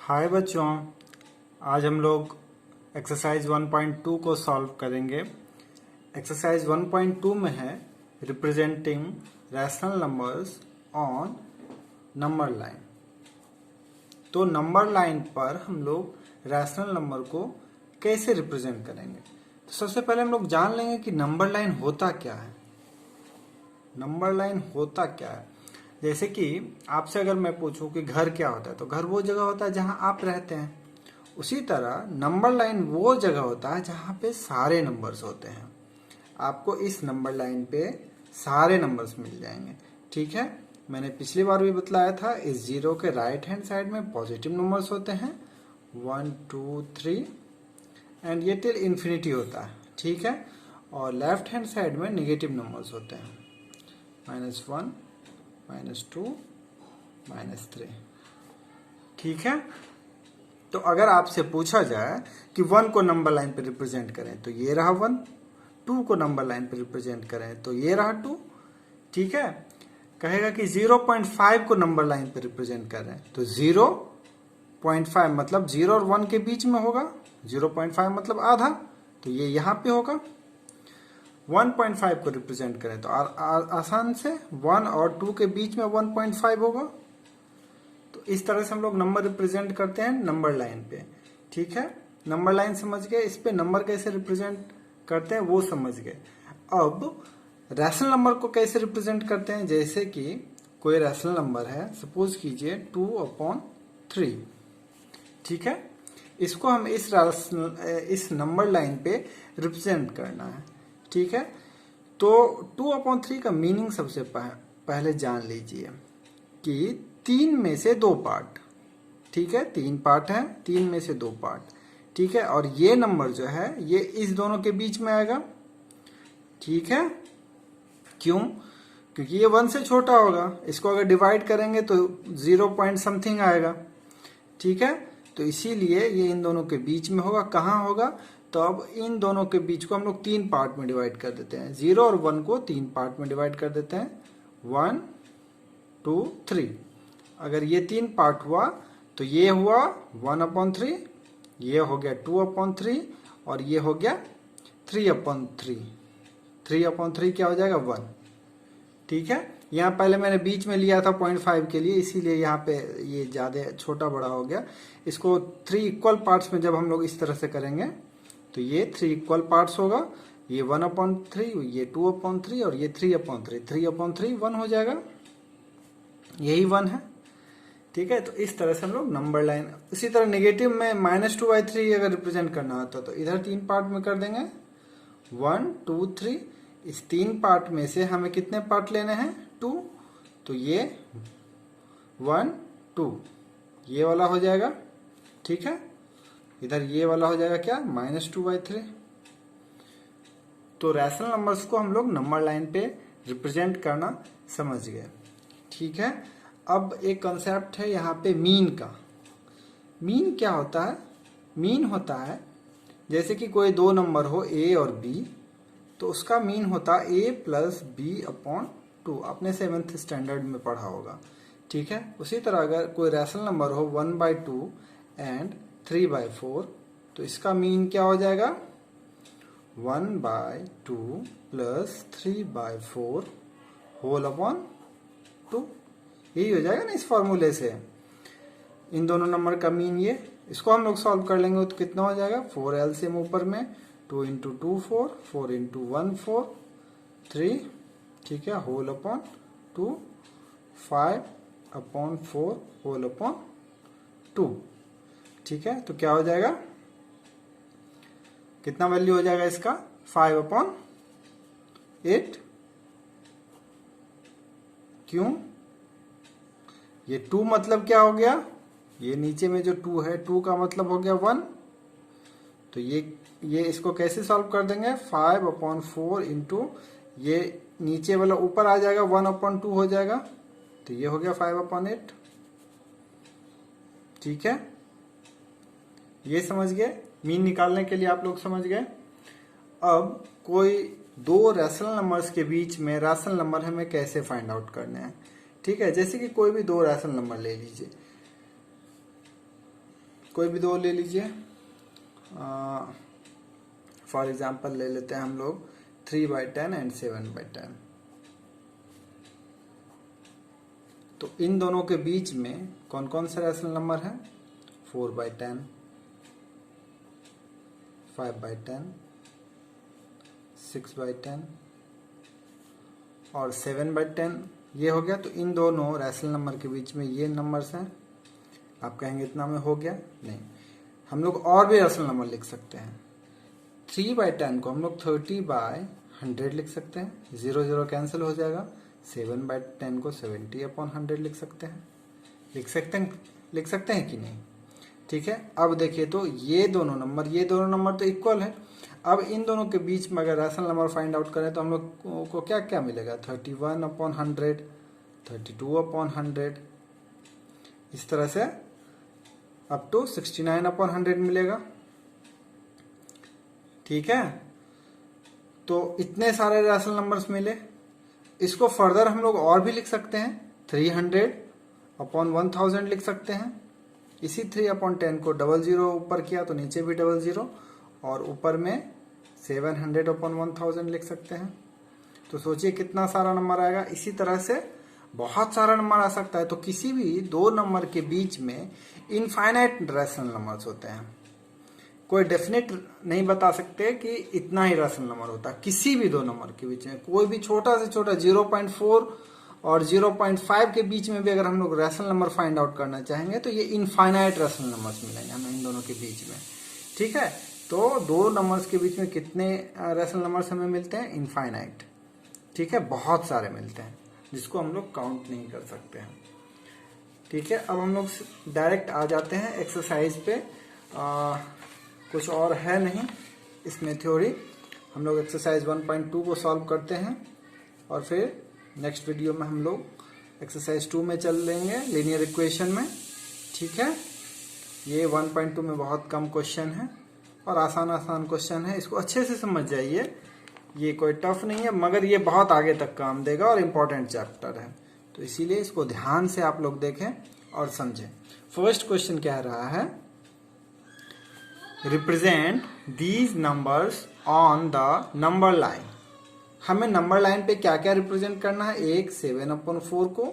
हाय बच्चों, आज हम लोग एक्सरसाइज 1.2 को सॉल्व करेंगे। एक्सरसाइज 1.2 में है representing rational numbers on number line. तो नंबर लाइन पर हम लोग रैशनल नंबर को कैसे रिप्रेजेंट करेंगे। तो सबसे पहले हम लोग जान लेंगे कि नंबर लाइन होता क्या है। नंबर लाइन होता क्या है, जैसे कि आपसे अगर मैं पूछूं कि घर क्या होता है, तो घर वो जगह होता है जहां आप रहते हैं। उसी तरह नंबर लाइन वो जगह होता है जहां पे सारे नंबर्स होते हैं। आपको इस नंबर लाइन पे सारे नंबर्स मिल जाएंगे। ठीक है, मैंने पिछली बार भी बतलाया था, इस जीरो के राइट हैंड साइड में पॉजिटिव नंबर्स होते हैं 1 2 3 एंड ये टिल इन्फिनिटी होता है। ठीक है, और लेफ्ट हैंड साइड में नेगेटिव नंबर्स होते हैं -1 -2 -3। ठीक है, तो अगर आपसे पूछा जाए कि 1 को नंबर लाइन पे रिप्रेजेंट करें तो ये रहा 1, 2 को नंबर लाइन पे रिप्रेजेंट करें तो ये रहा 2। ठीक है, कहेगा कि 0.5 को नंबर लाइन पे रिप्रेजेंट कर रहे हैं तो 0.5 मतलब 0 और 1 के बीच में होगा, 0.5 मतलब आधा, तो ये यहां पे होगा। 1.5 को रिप्रेजेंट करें तो आसान से 1 और 2 के बीच में 1.5 होगा। तो इस तरह से हम लोग नंबर रिप्रेजेंट करते हैं नंबर लाइन पे। ठीक है, नंबर लाइन समझ गए, इस पे नंबर कैसे रिप्रेजेंट करते हैं वो समझ गए। अब रैशनल नंबर को कैसे रिप्रेजेंट करते हैं, जैसे कि कोई रैशनल नंबर है, सपोज कीजिए 2/3। ठीक है, इसको हम इस नंबर लाइन पे रिप्रेजेंट करना है। ठीक है, तो 2/3 का मीनिंग सबसे पहले जान लीजिए कि 3 में से 2 पार्ट। ठीक है, 3 पार्ट है, 3 में से 2 पार्ट। ठीक है, और ये नंबर जो है ये इस दोनों के बीच में आएगा। ठीक है, क्यों? क्योंकि ये 1 से छोटा होगा, इसको अगर डिवाइड करेंगे तो 0 पॉइंट समथिंग आएगा। ठीक है, तो इसीलिए ये इन दोनों के बीच में होगा। कहाँ होगा? तो अब इन दोनों के बीच को हम लोग 3 पार्ट में डिवाइड कर देते हैं। 0 और 1 को 3 पार्ट में डिवाइड कर देते हैं, 1 2 3। अगर ये 3 पार्ट हुआ तो ये हुआ 1/3, ये हो गया 2/3 और ये हो गया 3/3। 3/3 क्या हो जाएगा? 1। ठीक है, यहाँ पहले मैंने बीच में लिया था 0.5 के लिए, इसीलिए यहाँ पे ये ज्यादा छोटा बड़ा हो गया। इसको 3 इक्वल पार्ट्स में जब हम लोग इस तरह से करेंगे तो ये 3 इक्वल पार्ट्स होगा। ये 1/3, ये 2/3 और ये 3/3। 3/3 1 हो जाएगा, यही 1 है। ठीक है, तो इस तरह से हम लोग नंबर लाइन। इसी तरह नेगेटिव में -2/3 अगर रिप्रेजेंट करना होता तो इधर 3 पार्ट में कर देंगे, 1 2 3। इस 3 पार्ट में से हमें कितने पार्ट लेने हैं? 2। तो ये 1 2 ये वाला हो जाएगा। ठीक है, इधर ये वाला हो जाएगा क्या? -2/3। तो रैशनल नंबर्स को हम लोग नंबर लाइन पे रिप्रेजेंट करना समझ गए। ठीक है, अब एक कंसेप्ट है यहाँ पे मीन का। मीन क्या होता है? मीन होता है जैसे कि कोई 2 नंबर हो A और B, तो उसका मीन होता है A + B/2। आपने 7th स्टैंडर्ड में पढ़ा होगा। ठीक है, उसी तरह अगर कोई रैशनल नंबर हो 1/2 एंड 3/4, तो इसका मीन क्या हो जाएगा? 1/2 + 3/4 होल/2। यही हो जाएगा ना इस फॉर्मूले से, इन दोनों नंबर का मीन। ये इसको हम लोग सॉल्व कर लेंगे तो कितना हो जाएगा? 4 LCM ऊपर में, 2 × 2 4, 4 × 1 4, 3। ठीक है, होल/2, 5/4 होल/2। ठीक है, तो क्या हो जाएगा? कितना वैल्यू हो जाएगा इसका? 5/8। क्यों? ये 2 मतलब क्या हो गया? ये नीचे में जो 2 है, 2 का मतलब हो गया 1। तो ये इसको कैसे सॉल्व कर देंगे? 5/4 इंटू ये नीचे वाला ऊपर आ जाएगा, 1/2 हो जाएगा, तो ये हो गया 5/8। ठीक है, ये समझ गए। मीन निकालने के लिए आप लोग समझ गए। अब कोई 2 रैशनल नंबर्स के बीच में रैशनल नंबर हमें कैसे फाइंड आउट करने हैं। ठीक है, जैसे कि कोई भी 2 रैशनल नंबर ले लीजिए, कोई भी दो ले लीजिए। फॉर एग्जाम्पल ले लेते हैं हम लोग 3/10 एंड 7/10। तो इन दोनों के बीच में कौन कौन सा रैशनल नंबर है? 4/10, 5/10, 6/10 और 7/10 ये हो गया। तो इन दोनों रैशनल नंबर के बीच में ये नंबर्स हैं। आप कहेंगे इतना में हो गया? नहीं, हम लोग और भी रैशनल नंबर लिख सकते हैं। 3/10 को हम लोग 30/100 लिख सकते हैं, 0 0 कैंसिल हो जाएगा। 7/10 को 70/100 लिख सकते हैं। लिख सकते हैं कि नहीं? ठीक है। अब देखिए तो ये दोनों नंबर तो इक्वल है। अब इन दोनों के बीच में अगर रैशनल नंबर फाइंड आउट करें तो हम लोग को क्या क्या मिलेगा? 31/100, 32/100, इस तरह से अप टू 69/100 मिलेगा। ठीक है। तो इतने सारे रैशनल नंबर्स मिले। इसको फर्दर हम लोग और भी लिख सकते हैं। 300/1000 लिख सकते हैं। इसी 3/10 को 00 ऊपर किया तो नीचे भी 00 और ऊपर में 700/1000 लिख सकते हैं। तो सोचिए कितना सारा नंबर आएगा। इसी तरह से बहुत सारा नंबर आ सकता है। तो किसी भी दो नंबर के बीच में इनफाइनाइट रैशनल नंबर्स होते हैं। कोई डेफिनेट नहीं बता सकते कि इतना ही रैशनल नंबर होता है। किसी भी दो नंबर के बीच में कोई भी छोटा से छोटा 0.4 और 0.5 के बीच में भी अगर हम लोग रैशनल नंबर फाइंड आउट करना चाहेंगे तो ये इनफाइनाइट रैशनल नंबर्स मिलेंगे हमें इन दोनों के बीच में। ठीक है। तो दो नंबर्स के बीच में कितने रैशनल नंबर्स हमें मिलते हैं? इनफाइनाइट। ठीक है। बहुत सारे मिलते हैं जिसको हम लोग काउंट नहीं कर सकते हैं। ठीक है। अब हम लोग डायरेक्ट आ जाते हैं एक्सरसाइज पे। कुछ और है नहीं इसमें थ्योरी। हम लोग एक्सरसाइज 1.2 को सॉल्व करते हैं और फिर नेक्स्ट वीडियो में हम लोग एक्सरसाइज 2 में चल लेंगे, लीनियर इक्वेशन में। ठीक है। ये 1.2 में बहुत कम क्वेश्चन है और आसान क्वेश्चन है। इसको अच्छे से समझ जाइए। ये कोई टफ नहीं है मगर ये बहुत आगे तक काम देगा और इम्पोर्टेंट चैप्टर है। तो इसीलिए इसको ध्यान से आप लोग देखें और समझें। फर्स्ट क्वेश्चन कह रहा है represent these numbers on the number line. हमें नंबर लाइन पे क्या क्या रिप्रेजेंट करना है? एक 7/4 को।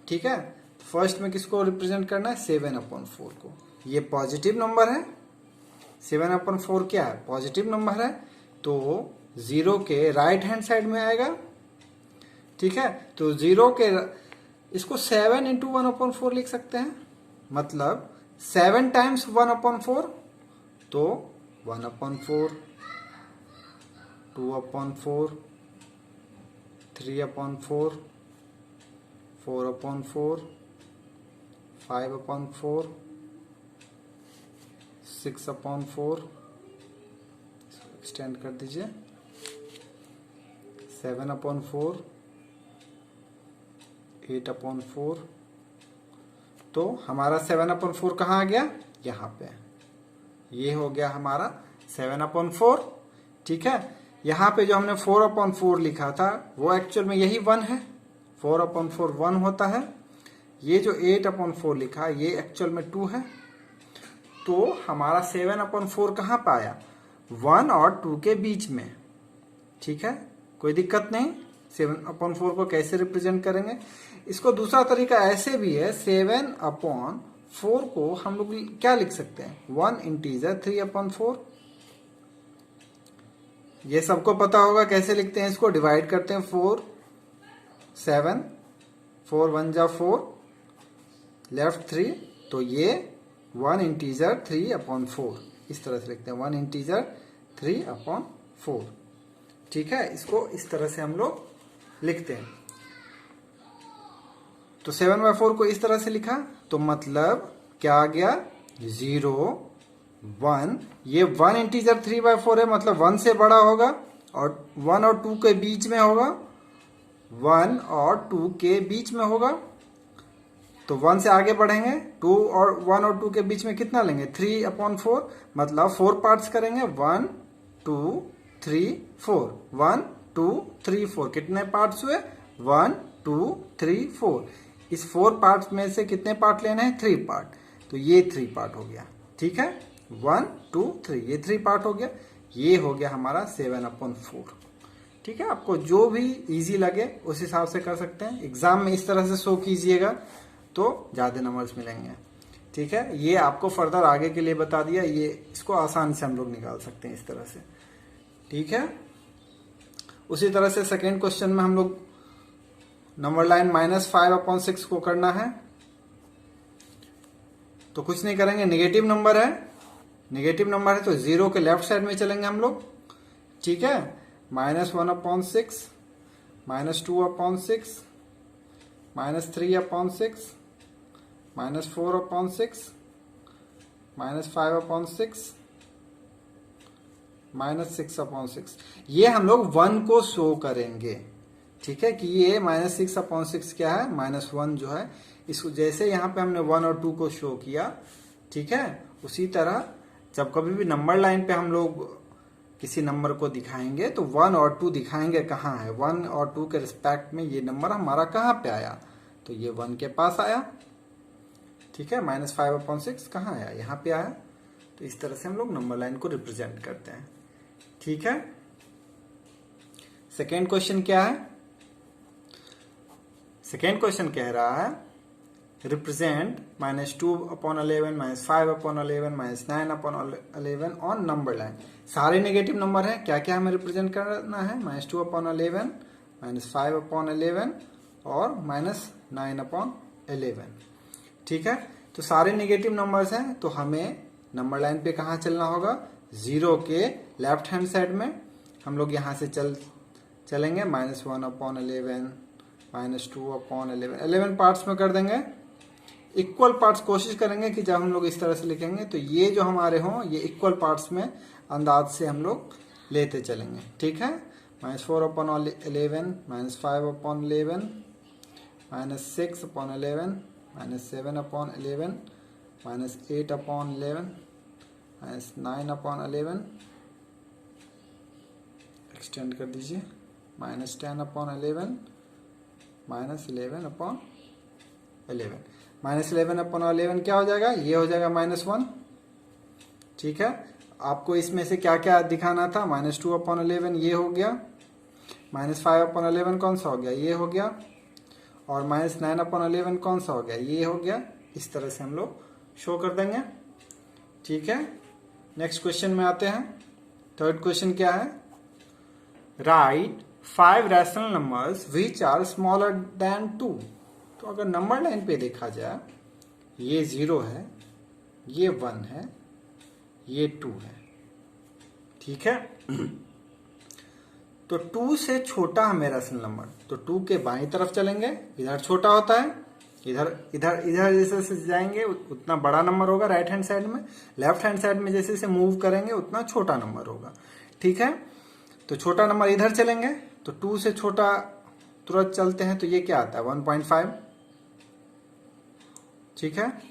ठीक है। फर्स्ट में किसको रिप्रेजेंट करना है? 7/4 को। ये पॉजिटिव नंबर है। 7/4 क्या है? पॉजिटिव नंबर है। तो 0 के राइट हैंड साइड में आएगा। ठीक है। तो 0 के इसको 7 × 1/4 लिख सकते हैं। मतलब 7 टाइम्स 1/4 तो 1/4, 2/4, 3/4, 4/4, 5/4, 6/4, एक्सटेंड कर दीजिए, 7/4, 8/4। तो हमारा 7/4 कहाँ आ गया? यहाँ पे। ये हो गया हमारा 7/4। ठीक है। यहाँ पे जो हमने 4/4 लिखा था वो एक्चुअल में यही 1 है। 4/4 1 होता है। ये जो 8/4 लिखा ये एक्चुअल में 2 है। तो हमारा 7/4 कहाँ पाया? 1 और 2 के बीच में। ठीक है। कोई दिक्कत नहीं। 7/4 को कैसे रिप्रेजेंट करेंगे? इसको दूसरा तरीका ऐसे भी है। 7/4 को हम लोग क्या लिख सकते हैं? 1 इंटीजर 3/4। ये सबको पता होगा कैसे लिखते हैं इसको। डिवाइड करते हैं 4 7, 4 1 जा 4, लेफ्ट 3। तो ये 1 इंटीजर 3/4 इस तरह से लिखते हैं। 1 इंटीजर 3/4। ठीक है। इसको इस तरह से हम लोग लिखते हैं। तो 7/4 को इस तरह से लिखा तो मतलब क्या आ गया? 0 1। ये 1 इंटीजर 3/4 है मतलब 1 से बड़ा होगा और 1 और 2 के बीच में होगा। 1 और 2 के बीच में होगा। तो 1 से आगे बढ़ेंगे। 1 और 2 के बीच में कितना लेंगे? 3/4। मतलब 4 पार्ट्स करेंगे। 1 2 3 4। 1 2 3 4 कितने पार्ट्स हुए? 1 2 3 4। इस 4 पार्ट्स में से कितने पार्ट लेने हैं? 3 पार्ट। तो तो ये 3 पार्ट हो गया। ठीक है, 1 2 3 ये 3 पार्ट हो गया। ये हो गया हमारा 7/4। ठीक है, आपको जो भी इजी लगे उस हिसाब से कर सकते हैं। एग्जाम में इस तरह से शो कीजिएगा तो ज्यादा नंबर्स मिलेंगे। ठीक है, ये आपको फर्दर आगे के लिए बता दिया, ये इसको आसानी से हम लोग निकाल सकते हैं इस तरह से। ठीक है, उसी तरह से सेकेंड क्वेश्चन में हम लोग नंबर लाइन -5/6 को करना है। तो कुछ नहीं करेंगे, नेगेटिव नंबर है, नेगेटिव नंबर है तो 0 के लेफ्ट साइड में चलेंगे हम लोग। ठीक है, -1/6, -2/6, -3/6, -4/6, -5/6, -6/6। ये हम लोग 1 को शो करेंगे। ठीक है, कि ये -6/6 क्या है, -1 जो है, इसको जैसे यहाँ पे हमने 1 और 2 को शो किया। ठीक है, उसी तरह जब कभी भी नंबर लाइन पे हम लोग किसी नंबर को दिखाएंगे तो 1 और 2 दिखाएंगे कहाँ है, 1 और 2 के रिस्पेक्ट में ये नंबर हमारा कहाँ पे आया, तो ये 1 के पास आया। ठीक है, -5/6 कहाँ आया, यहाँ पे आया। तो इस तरह से हम लोग नंबर लाइन को रिप्रेजेंट करते हैं। ठीक है, सेकेंड क्वेश्चन क्या है, सेकेंड क्वेश्चन कह रहा है रिप्रेजेंट -2/11, -5/11, -9/11 ऑन नंबर लाइन। सारे नेगेटिव नंबर हैं, क्या क्या हमें रिप्रेजेंट करना है, -2/11, -5/11 और -9/11। ठीक है, तो सारे नेगेटिव नंबर्स हैं, तो हमें नंबर लाइन पे कहाँ चलना होगा, 0 के लेफ्ट हैंड साइड में। हम लोग यहाँ से चलेंगे -1/11, -2/11, 11 पार्ट्स में कर देंगे। इक्वल पार्ट्स कोशिश करेंगे कि जब हम लोग इस तरह से लिखेंगे तो ये जो हमारे हों ये इक्वल पार्ट्स में अंदाज से हम लोग लेते चलेंगे। ठीक है, -4/11, -5/11, -6/11, -7/11, -8/11, -9/11, एक्सटेंड कर दीजिए, -10/11, -11/11। -11/11 क्या हो जाएगा, ये हो जाएगा -1। ठीक है, आपको इसमें से क्या क्या दिखाना था, -2/11 ये हो गया, -5/11 कौन सा हो गया, ये हो गया, और -9/11 कौन सा हो गया, ये हो गया। इस तरह से हम लोग शो कर देंगे। ठीक है, नेक्स्ट क्वेश्चन में आते हैं। थर्ड क्वेश्चन क्या है, write 5 rational numbers which are smaller than 2। तो अगर नंबर लाइन पे देखा जाए, ये 0 है, ये 1 है, ये 2 है। ठीक है, तो 2 से छोटा है मेरा रैशनल नंबर, तो 2 के बाईं तरफ चलेंगे, इधर छोटा होता है, इधर इधर इधर जैसे जाएंगे उतना बड़ा नंबर होगा राइट हैंड साइड में, लेफ्ट हैंड साइड में जैसे जैसे मूव करेंगे उतना छोटा नंबर होगा। ठीक है, तो छोटा नंबर इधर चलेंगे, तो 2 से छोटा तुरंत चलते हैं, तो ये क्या आता है, 1.5। ठीक है,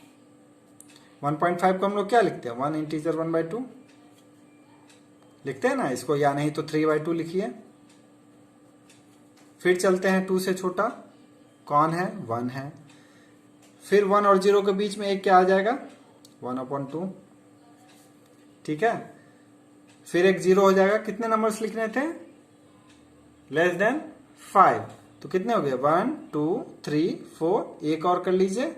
1.5 को हम लोग क्या लिखते हैं, 1 इंटीजर 1/2 लिखते हैं ना इसको, या नहीं तो 3/2 लिखिए। फिर चलते हैं 2 से छोटा, कौन है, 1 है। फिर 1 और 0 के बीच में एक क्या आ जाएगा, 1/2। ठीक है, फिर एक 0 हो जाएगा। कितने नंबर्स लिखने थे, लेस देन 5, तो कितने हो गए, 1 2 3 4, एक और कर लीजिए।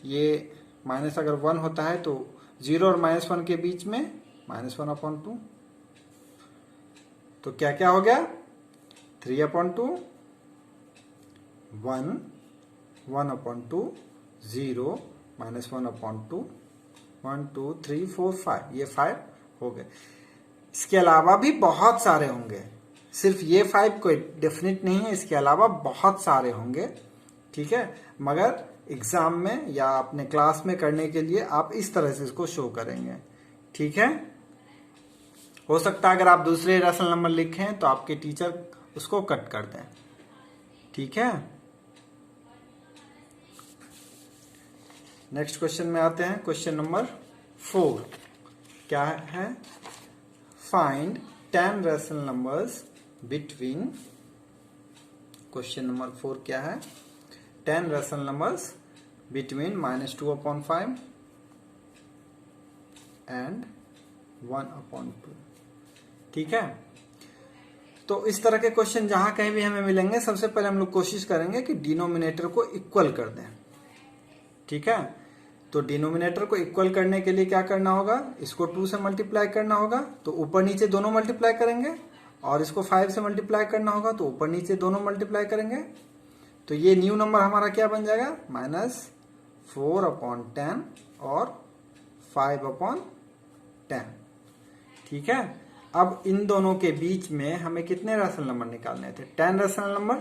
ये माइनस अगर 1 होता है तो 0 और -1 के बीच में -1/2, तो क्या क्या हो गया, 3/2, 1 1/2, 0 -1/2, 1 2 3 4 5, ये 5 हो गए। इसके अलावा भी बहुत सारे होंगे, सिर्फ ये 5 कोई डेफिनेट नहीं है, इसके अलावा बहुत सारे होंगे। ठीक है, मगर एग्जाम में या अपने क्लास में करने के लिए आप इस तरह से इसको शो करेंगे। ठीक है, हो सकता है अगर आप दूसरे रैशनल नंबर लिखें तो आपके टीचर उसको कट कर दें। ठीक है, नेक्स्ट क्वेश्चन में आते हैं। क्वेश्चन नंबर 4 क्या है, find 10 rational numbers between. Question number 4 क्या है, 10 रैशनल नंबर्स बिटवीन -2/5 एंड 1/2। ठीक है, तो इस तरह के क्वेश्चन जहां कहीं भी हमें मिलेंगे, सबसे पहले हम लोग कोशिश करेंगे कि डिनोमिनेटर को इक्वल कर दें। ठीक है, तो डिनोमिनेटर को इक्वल करने के लिए क्या करना होगा, इसको 2 से मल्टीप्लाई करना होगा, तो ऊपर नीचे दोनों मल्टीप्लाई करेंगे, और इसको 5 से मल्टीप्लाई करना होगा, तो ऊपर नीचे दोनों मल्टीप्लाई करेंगे। तो ये न्यू नंबर हमारा क्या बन जाएगा, -4/10 और 5/10। ठीक है, अब इन दोनों के बीच में हमें कितने रैशनल नंबर निकालने थे, 10 रैशनल नंबर।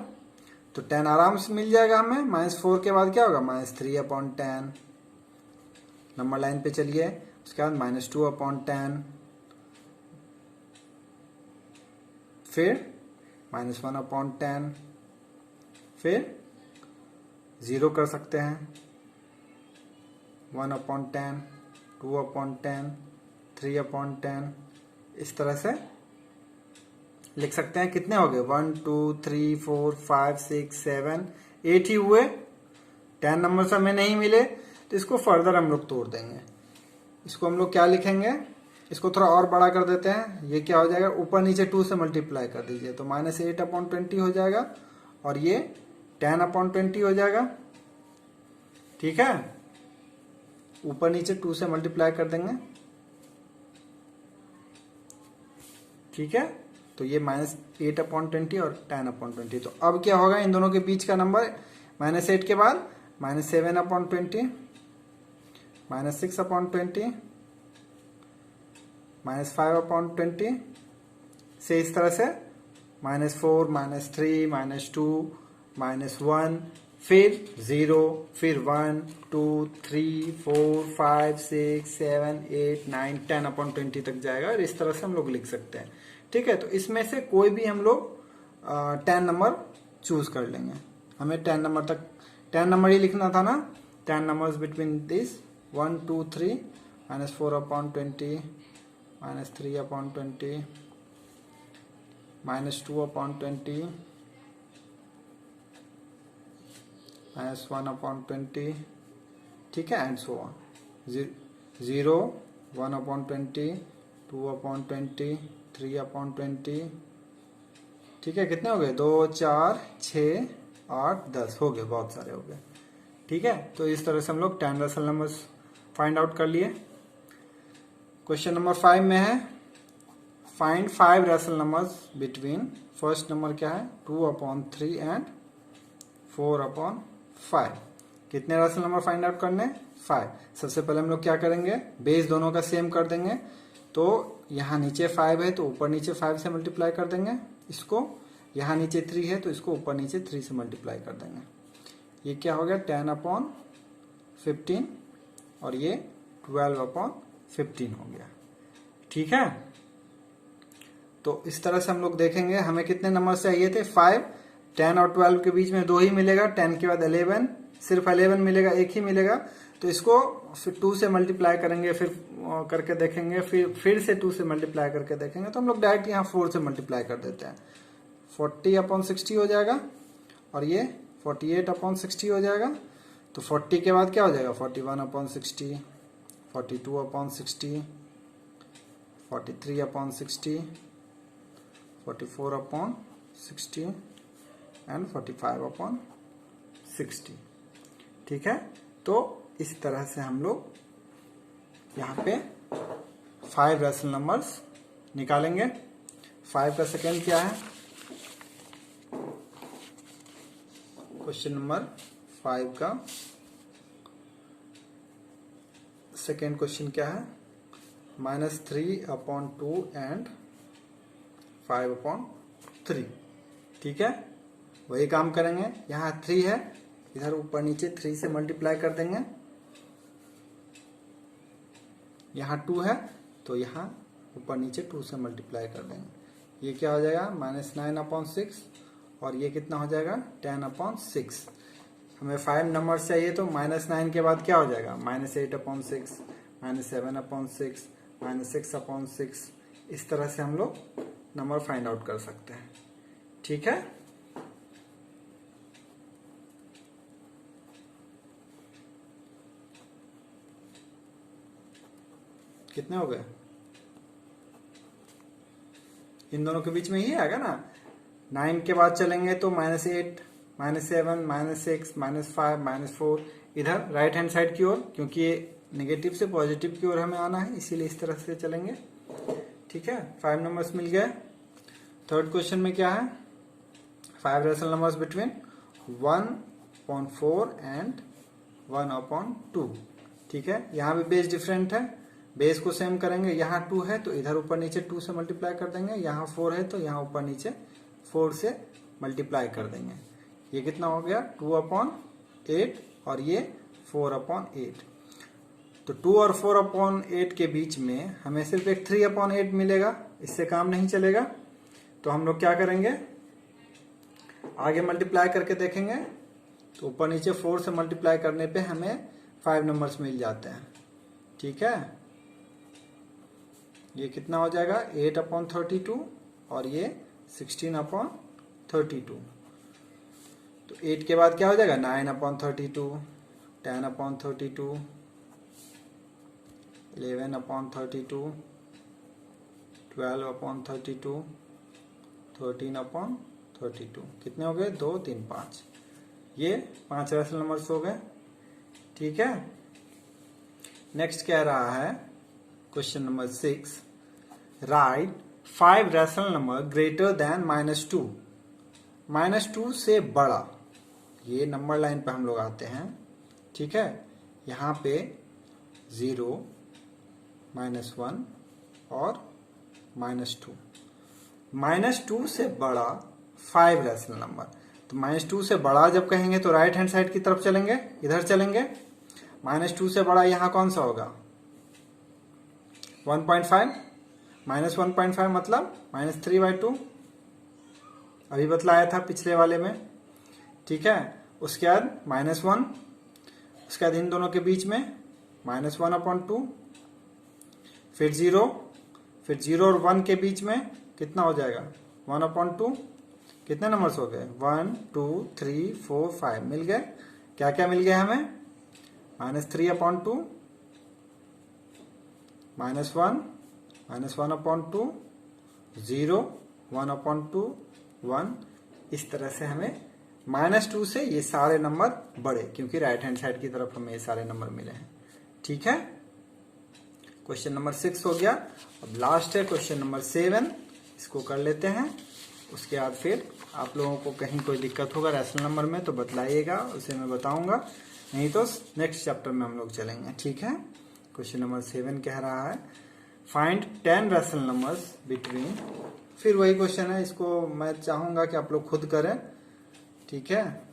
तो 10 आराम से मिल जाएगा हमें। -4 के बाद क्या होगा, -3/10। नंबर लाइन पे चलिए, उसके बाद -2/10, फिर -1/10, फिर 0 कर सकते हैं, 1/10, 2/10, 3/10, इस तरह से लिख सकते हैं। कितने हो गए, 1 2 3 4 5 6 7 8 ही हुए। 10 नंबर हमें नहीं मिले, तो इसको फर्दर हम लोग तोड़ देंगे। इसको हम लोग क्या लिखेंगे, इसको थोड़ा और बड़ा कर देते हैं। ये क्या हो जाएगा, ऊपर नीचे 2 से मल्टीप्लाई कर दीजिए, तो -8/20 हो जाएगा, और ये 10/20 हो जाएगा। ठीक है, ऊपर नीचे 2 से मल्टीप्लाई कर देंगे। ठीक है, तो ये -8/20 और 10/20। तो अब क्या होगा, इन दोनों के बीच का नंबर, -8 के बाद -7/20, -6/20, -5/20 से इस तरह से -4, -3, -2, -1, फिर 0, फिर 1 2 3 4 5 6 7 8 9 10/20 तक जाएगा, और इस तरह से हम लोग लिख सकते हैं। ठीक है, तो इसमें से कोई भी हम लोग 10 नंबर चूज कर लेंगे। हमें 10 नंबर तक, 10 नंबर ही लिखना था ना। 10 नंबर्स बिटवीन दिस 1 2 3, -4/20, -3/20, -2/20, -1/20। ठीक है, एंड सो ऑन। 0 1/20, 2/20, 3/20। ठीक है, कितने हो गए, 2 4 6 8 10 हो गए, बहुत सारे हो गए। ठीक है, तो इस तरह से हम लोग 10 रैशनल नंबर्स फाइंड आउट कर लिए। क्वेश्चन नंबर 5 में है, find 5 rational numbers between, first number क्या है, 2/3 एंड 4/5। कितने रैशनल नंबर फाइंड आउट करने, 5। सबसे पहले हम लोग क्या करेंगे, बेस दोनों का सेम कर देंगे। तो यहाँ नीचे 5 है, तो ऊपर नीचे 5 से मल्टीप्लाई कर देंगे इसको। यहाँ नीचे 3 है, तो इसको ऊपर नीचे 3 से मल्टीप्लाई कर देंगे। ये क्या हो गया, 10/15, और ये 12/15 हो गया। ठीक है, तो इस तरह से हम लोग देखेंगे हमें कितने नंबर चाहिए थे, 5। 10 और 12 के बीच में 2 ही मिलेगा, 10 के बाद 11, सिर्फ 11 मिलेगा, एक ही मिलेगा। तो इसको फिर 2 से मल्टीप्लाई करेंगे, फिर करके देखेंगे, फिर से 2 से मल्टीप्लाई करके देखेंगे। तो हम लोग डायरेक्ट यहाँ 4 से मल्टीप्लाई कर देते हैं, 40/60 हो जाएगा, और ये 48/60 हो जाएगा। तो 40 के बाद क्या हो जाएगा, 41/60, 42/60, 43/60, 44/60 एंड 45/60। ठीक है, तो इस तरह से हम लोग यहाँ पे 5 रैशनल नंबर्स निकालेंगे। 5 का सेकेंड क्या है, क्वेश्चन नंबर 5 का सेकेंड क्वेश्चन क्या है, -3/2 एंड 5/3। ठीक है, वही काम करेंगे। यहाँ 3 है, इधर ऊपर नीचे 3 से मल्टीप्लाई कर देंगे। यहाँ 2 है, तो यहाँ ऊपर नीचे 2 से मल्टीप्लाई कर देंगे। ये क्या हो जाएगा, -9/6, और ये कितना हो जाएगा, 10/6। हमें 5 नंबर चाहिए, तो -9 के बाद क्या हो जाएगा, -8/6, -7/6, -6/6। इस तरह से हम लोग नंबर फाइंड आउट कर सकते हैं। ठीक है। कितने हो गए? इन दोनों के बीच में ही आएगा ना। 9 के बाद चलेंगे तो -8, -7, -6, -5, -4, इधर राइट हैंड साइड की ओर, क्योंकि ये नेगेटिव से पॉजिटिव की ओर हमें आना है, इसीलिए इस तरह से चलेंगे। ठीक है, 5 नंबर्स मिल गए। थर्ड क्वेश्चन में क्या है? 5 रैशनल नंबर्स बिटवीन 1/4 एंड 1/2। ठीक है, यहाँ भी बेस डिफरेंट है, बेस को सेम करेंगे। यहाँ 2 है तो इधर ऊपर नीचे 2 से मल्टीप्लाई कर देंगे, यहाँ 4 है तो यहाँ ऊपर नीचे 4 से मल्टीप्लाई कर देंगे। ये कितना हो गया? 2/8 और ये 4/8। तो 2 और 4/8 के बीच में हमें सिर्फ एक 3/8 मिलेगा, इससे काम नहीं चलेगा। तो हम लोग क्या करेंगे? आगे मल्टीप्लाई करके देखेंगे तो ऊपर नीचे 4 से मल्टीप्लाई करने पे हमें 5 नंबर्स मिल जाते हैं। ठीक है, ये कितना हो जाएगा? 8/32 और ये 16/32। तो 8 के बाद क्या हो जाएगा? 9/32, 10/32, 11/32, 12/32, 13/32। कितने हो गए? 2, 3, 5। ये 5 रैशनल नंबर्स हो गए। ठीक है, नेक्स्ट कह रहा है question number 6, right 5 rational number greater than -2। -2 से बड़ा, ये नंबर लाइन पे हम लोग आते हैं। ठीक है, यहाँ पे 0, -1 और -2। -2 से बड़ा 5 रैशनल नंबर। तो -2 से बड़ा जब कहेंगे तो राइट हैंड साइड की तरफ चलेंगे, इधर चलेंगे। -2 से बड़ा यहाँ कौन सा होगा? 1.5, -1.5 मतलब -3/2, अभी बतलाया था पिछले वाले में। ठीक है, उसके बाद -1, उसके बाद इन दोनों के बीच में -1/2, फिर 0, फिर 0 और 1 के बीच में कितना हो जाएगा? 1/2। कितने नंबर्स हो गए? 1, 2, 3, 4, 5 मिल गए। क्या क्या मिल गया हमें? -3/2, -1, -1/2, 0, 1/2, 1। इस तरह से हमें -2 से ये सारे नंबर बड़े, क्योंकि राइट हैंड साइड की तरफ हमें ये सारे नंबर मिले हैं। ठीक है, क्वेश्चन नंबर 6 हो गया। अब लास्ट है क्वेश्चन नंबर 7, इसको कर लेते हैं। उसके बाद फिर आप लोगों को कहीं कोई दिक्कत होगा रैशनल नंबर में तो बताइएगा, उसे मैं बताऊंगा, नहीं तो नेक्स्ट चैप्टर में हम लोग चलेंगे। ठीक है, क्वेश्चन नंबर 7 कह रहा है फाइंड 10 रैशनल नंबर्स बिटवीन। फिर वही क्वेश्चन है, इसको मैं चाहूंगा कि आप लोग खुद करें। ठीक है,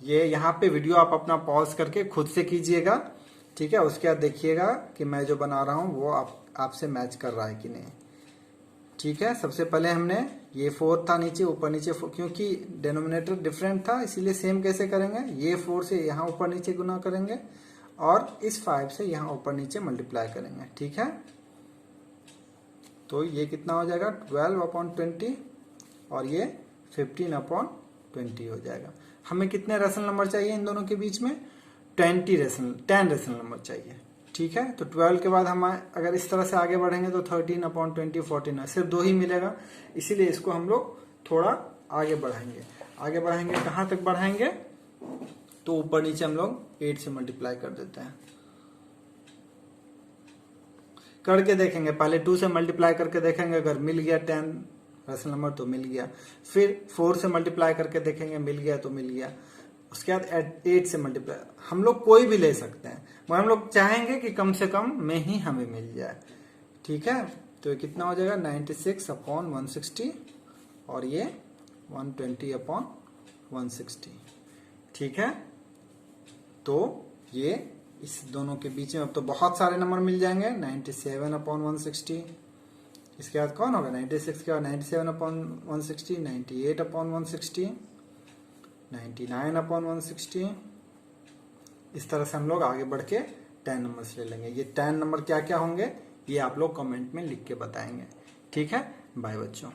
ये यहाँ पे वीडियो आप अपना पॉज करके खुद से कीजिएगा। ठीक है, उसके बाद देखिएगा कि मैं जो बना रहा हूँ वो आपसे मैच कर रहा है कि नहीं। ठीक है, सबसे पहले हमने ये 4 था नीचे, ऊपर नीचे 4, क्योंकि डिनोमिनेटर डिफरेंट था इसीलिए सेम कैसे करेंगे? ये 4 से यहाँ ऊपर नीचे गुना करेंगे और इस 5 से यहाँ ऊपर नीचे मल्टीप्लाई करेंगे। ठीक है, तो ये कितना हो जाएगा? 12/20 और ये 15/20 हो जाएगा। हमें कितने रैशनल नंबर चाहिए इन दोनों के बीच में? 10 रैशनल नंबर चाहिए। ठीक है, तो 12 के बाद हम अगर इस तरह से आगे बढ़ेंगे तो 13/20, 14, सिर्फ 2 ही मिलेगा, इसीलिए इसको हम लोग थोड़ा आगे बढ़ाएंगे। आगे बढ़ाएंगे कहाँ तक बढ़ाएंगे? तो ऊपर नीचे हम लोग 8 से मल्टीप्लाई कर देते हैं। करके देखेंगे, पहले 2 से मल्टीप्लाई करके देखेंगे, अगर मिल गया 10 रैशनल नंबर तो मिल गया। फिर 4 से मल्टीप्लाई करके देखेंगे, मिल गया तो मिल गया। उसके बाद 8 से मल्टीप्लाई, हम लोग कोई भी ले सकते हैं, मगर हम लोग चाहेंगे कि कम से कम में ही हमें मिल जाए। ठीक है, तो ये कितना हो जाएगा? 96/160 और ये 120/160। ठीक है, तो ये इस दोनों के बीच में अब तो बहुत सारे नंबर मिल जाएंगे। 97/160, इसके बाद कौन होगा? 96 के बाद 97/160, 98/160, 99/160। इस तरह से हम लोग आगे बढ़ के 10 नंबर्स ले लेंगे। ये 10 नंबर क्या क्या होंगे ये आप लोग कमेंट में लिख के बताएंगे। ठीक है, बाय बच्चों।